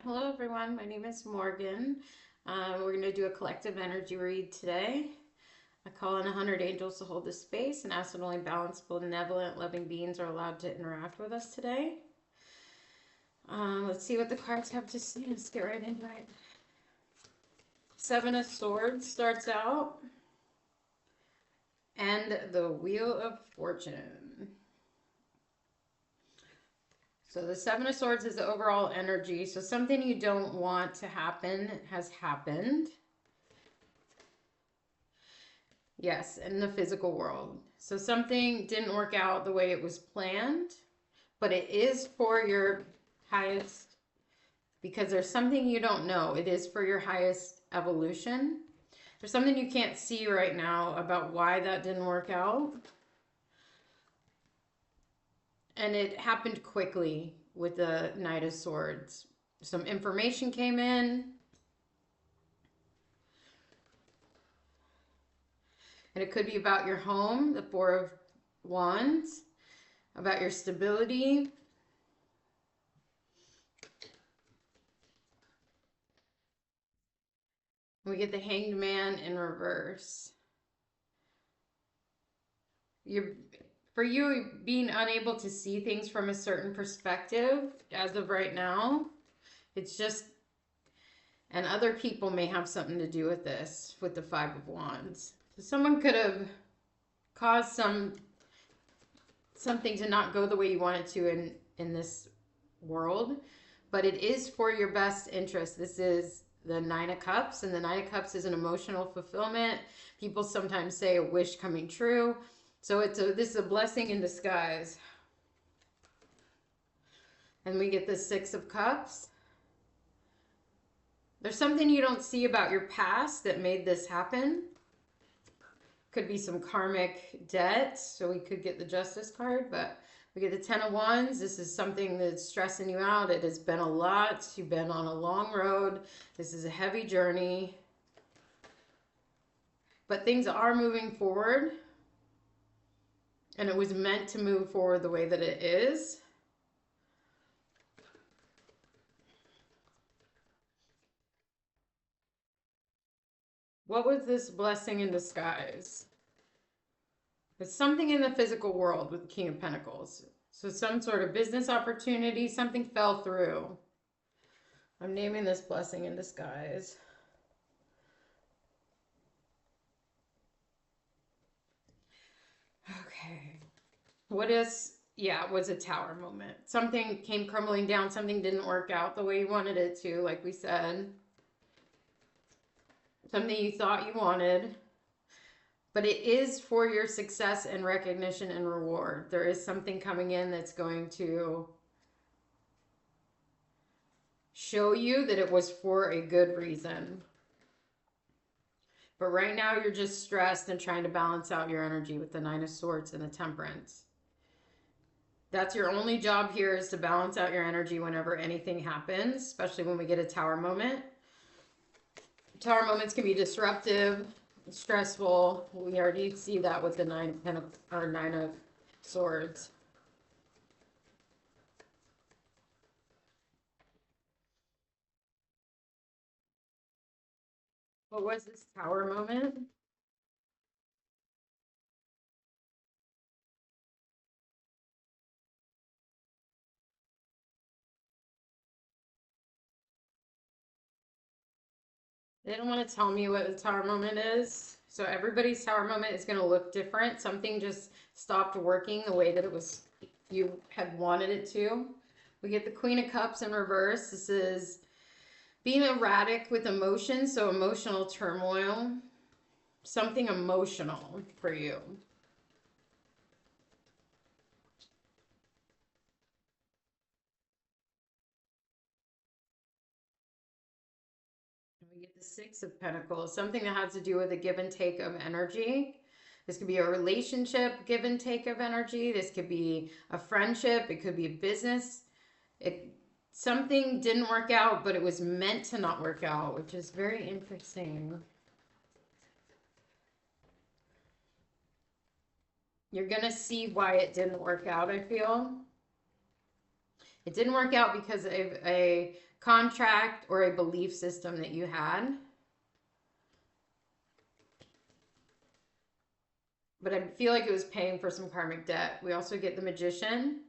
Hello, everyone. My name is Morgan. We're going to do a collective energy read today. I call in 100 angels to hold this space and ask that only balanced, benevolent, loving beings are allowed to interact with us today. Let's see what the cards have to say. Let's get right into it. Seven of Swords starts out, and the Wheel of Fortune. So the Seven of Swords is the overall energy. So something you don't want to happen has happened. Yes, in the physical world. So something didn't work out the way it was planned, but it is for your highest, because there's something you don't know. It is for your highest evolution. There's something you can't see right now about why that didn't work out. And it happened quickly with the Knight of Swords. Some information came in, and it could be about your home, the Four of Wands, about your stability. We get the Hanged Man in reverse. You're, for you, being unable to see things from a certain perspective as of right now, it's just, and other people may have something to do with this, with the Five of Wands. So someone could have caused something to not go the way you want it to in this world, but it is for your best interest. This is the Nine of Cups, and the Nine of Cups is an emotional fulfillment. People sometimes say a wish coming true. So this is a blessing in disguise. And we get the Six of Cups. There's something you don't see about your past that made this happen. Could be some karmic debt. So we could get the Justice card, but we get the Ten of Wands. This is something that's stressing you out. It has been a lot. You've been on a long road. This is a heavy journey. But things are moving forward. And it was meant to move forward the way that it is. What was this blessing in disguise? It's something in the physical world with the King of Pentacles. So some sort of business opportunity, something fell through. I'm naming this blessing in disguise. Okay. What is, yeah, it was a tower moment. Something came crumbling down. Something didn't work out the way you wanted it to, like we said. Something you thought you wanted. But it is for your success and recognition and reward. There is something coming in that's going to show you that it was for a good reason. But right now you're just stressed and trying to balance out your energy with the Nine of Swords and the Temperance. That's your only job here, is to balance out your energy whenever anything happens, especially when we get a tower moment. Tower moments can be disruptive, stressful. We already see that with the Nine of Swords. What was this tower moment? They don't want to tell me what the tower moment is. So everybody's tower moment is going to look different. Something just stopped working the way that it was, you had wanted it to. We get the Queen of Cups in reverse. This is being erratic with emotion, so emotional turmoil. Something emotional for you. We get the Six of Pentacles, something that has to do with a give and take of energy. This could be a relationship give and take of energy. This could be a friendship. It could be a business. Something didn't work out, but it was meant to not work out, which is very interesting. You're going to see why it didn't work out, I feel. It didn't work out because of a contract or a belief system that you had. But I feel like it was paying for some karmic debt. We also get the Magician.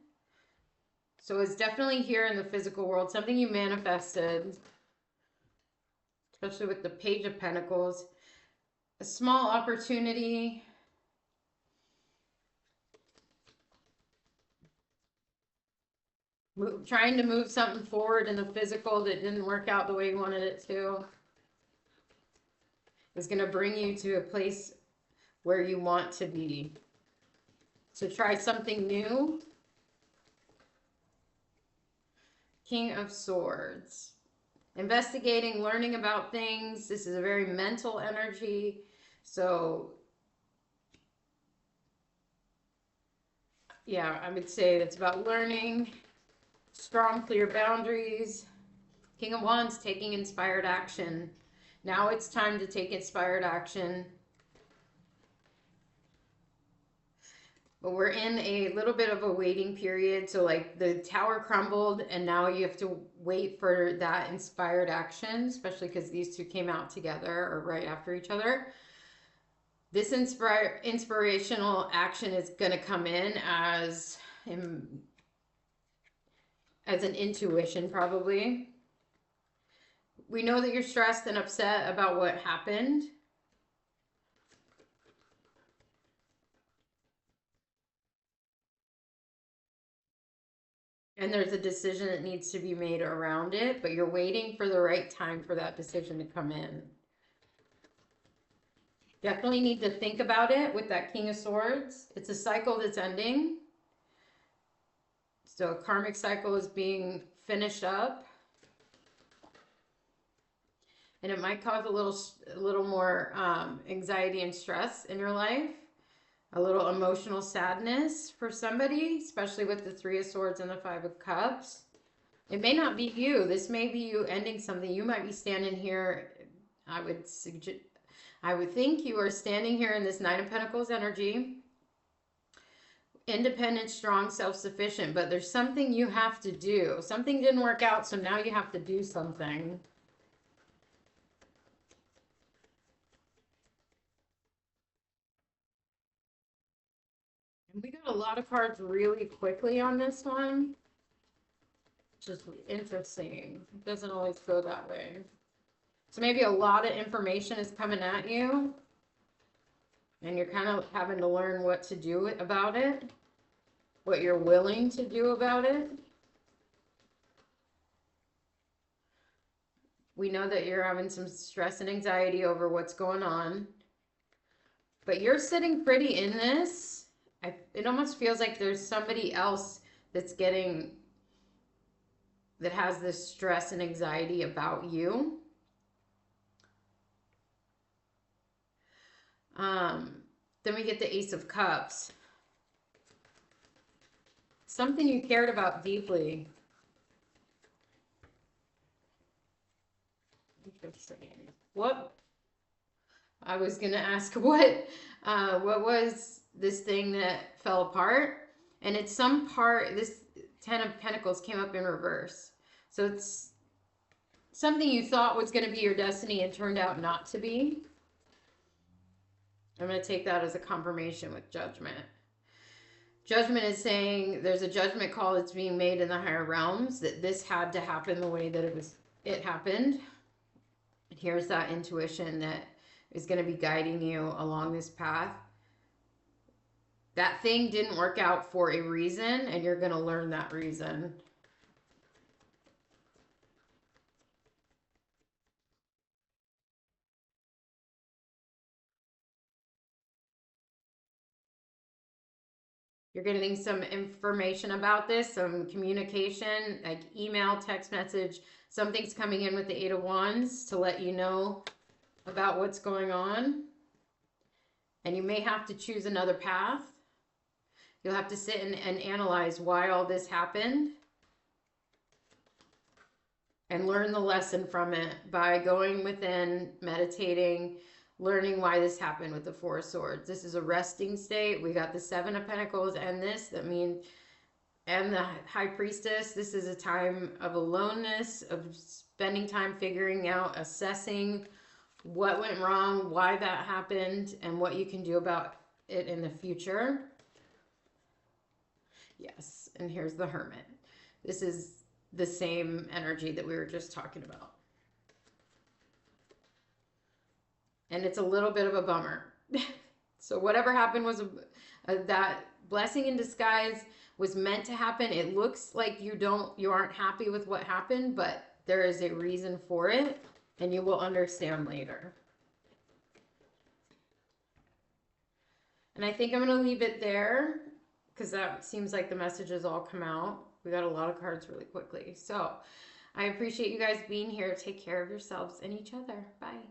So it's definitely here in the physical world, something you manifested, especially with the Page of Pentacles. A small opportunity. Trying to move something forward in the physical that didn't work out the way you wanted it to. It's going to bring you to a place where you want to be. So try something new. King of Swords. Investigating, learning about things. This is a very mental energy. So, yeah, I would say it's about learning. Strong, clear boundaries. King of Wands, taking inspired action. Now it's time to take inspired action. But we're in a little bit of a waiting period. So like the tower crumbled and now you have to wait for that inspired action, especially because these two came out together or right after each other. This inspirational action is going to come in as an intuition probably. We know that you're stressed and upset about what happened. And there's a decision that needs to be made around it, but you're waiting for the right time for that decision to come in. Definitely need to think about it with that King of Swords. It's a cycle that's ending. So a karmic cycle is being finished up. And it might cause a little more anxiety and stress in your life. A little emotional sadness for somebody, especially with the Three of Swords and the Five of Cups. It may not be you. This may be you ending something. You might be standing here. I would think you are standing here in this Nine of Pentacles energy. Independent, strong, self-sufficient. But there's something you have to do. Something didn't work out, so now you have to do something. And we got a lot of cards really quickly on this one. Just interesting. It doesn't always go that way. So maybe a lot of information is coming at you. And you're kind of having to learn what to do about it. What you're willing to do about it. We know that you're having some stress and anxiety over what's going on. But you're sitting pretty in this. It almost feels like there's somebody else that has this stress and anxiety about you. Then we get the Ace of Cups. Something you cared about deeply. Interesting. What? I was going to ask what was this thing that fell apart? And it's some part, this Ten of Pentacles came up in reverse. So it's something you thought was going to be your destiny and turned out not to be. I'm going to take that as a confirmation with Judgment. Judgment is saying there's a judgment call that's being made in the higher realms, that this had to happen the way that it happened. Here's that intuition that is going to be guiding you along this path. That thing didn't work out for a reason, and you're going to learn that reason. You're getting some information about this, some communication, like email, text message. Something's coming in with the Eight of Wands to let you know about what's going on. And you may have to choose another path. You'll have to sit and analyze why all this happened. And learn the lesson from it by going within, meditating, learning why this happened with the Four of Swords. This is a resting state. We got the Seven of Pentacles and this. That means and the High Priestess. This is a time of aloneness, of spending time figuring out, assessing what went wrong, why that happened, and what you can do about it in the future. Yes, and here's the Hermit. This is the same energy that we were just talking about. And it's a little bit of a bummer. So whatever happened was that blessing in disguise was meant to happen. It looks like you aren't happy with what happened, but there is a reason for it, and you will understand later. And I think I'm going to leave it there because that seems like the messages all come out. We got a lot of cards really quickly. So I appreciate you guys being here. Take care of yourselves and each other. Bye.